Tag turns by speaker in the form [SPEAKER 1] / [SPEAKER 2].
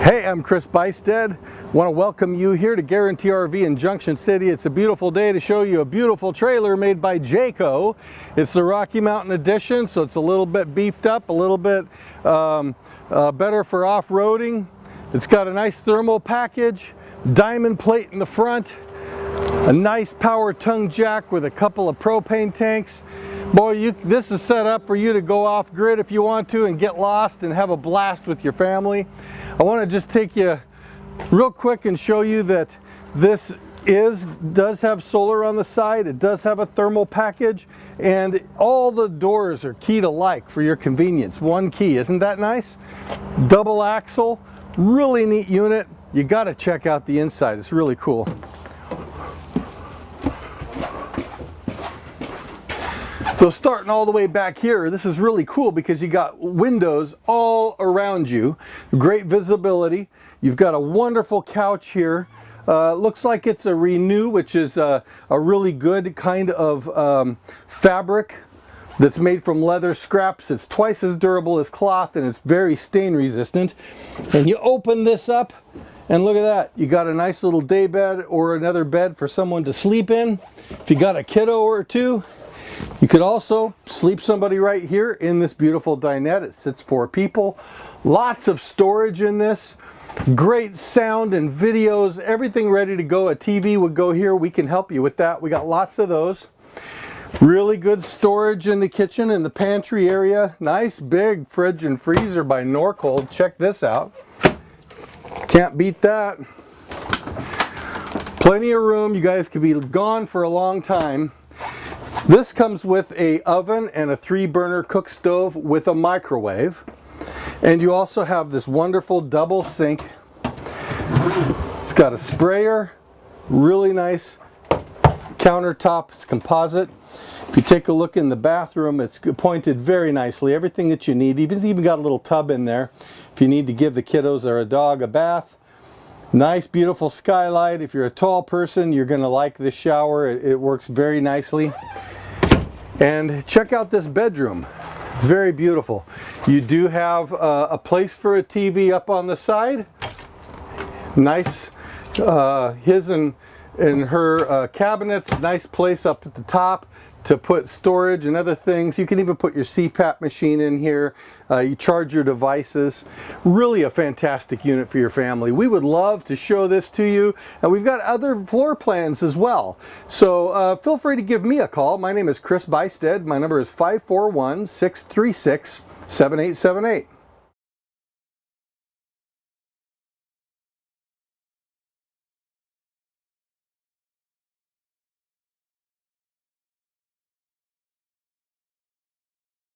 [SPEAKER 1] Hey, I'm Chris Bystead. Want to welcome you here to Guaranty RV in Junction City. It's a beautiful day to show you a beautiful trailer made by Jayco. It's the Rocky Mountain Edition, so it's a little bit beefed up, a little bit better for off-roading. It's got a nice thermal package, diamond plate in the front, a nice power tongue jack with a couple of propane tanks. Boy, this is set up for you to go off-grid if you want to and get lost and have a blast with your family. I want to just take you real quick and show you that this does have solar on the side. It does have a thermal package, and all the doors are keyed alike for your convenience. One key, isn't that nice? Double axle, really neat unit. You got to check out the inside. It's really cool. So starting all the way back here, this is really cool because you got windows all around you, great visibility. You've got a wonderful couch here. Looks like it's a Renew, which is a really good kind of fabric that's made from leather scraps. It's twice as durable as cloth, and it's very stain resistant. And you open this up and look at that. You got a nice little day bed or another bed for someone to sleep in. If you got a kiddo or two, you could also sleep somebody right here in this beautiful dinette. It sits 4 people. Lots of storage in this. Great sound and videos, everything ready to go. A TV would go here. We can help you with that. We got lots of those. Really good storage in the kitchen and the pantry area. Nice big fridge and freezer by Norcold. Check this out. Can't beat that. Plenty of room. You guys could be gone for a long time. This comes with an oven and a 3-burner cook stove with a microwave. And you also have this wonderful double sink. It's got a sprayer, really nice countertop. It's composite. If you take a look in the bathroom, it's appointed very nicely. Everything that you need. Even got a little tub in there if you need to give the kiddos or a dog a bath. Nice, beautiful skylight. If you're a tall person, you're going to like this shower. It works very nicely. And check out this bedroom. It's very beautiful. You do have a place for a TV up on the side. Nice, his and her cabinets. Nice place up at the top to put storage and other things. You can even put your CPAP machine in here. You charge your devices. Really a fantastic unit for your family. We would love to show this to you. And we've got other floor plans as well. So feel free to give me a call. My name is Chris Bystead. My number is 541-636-7878.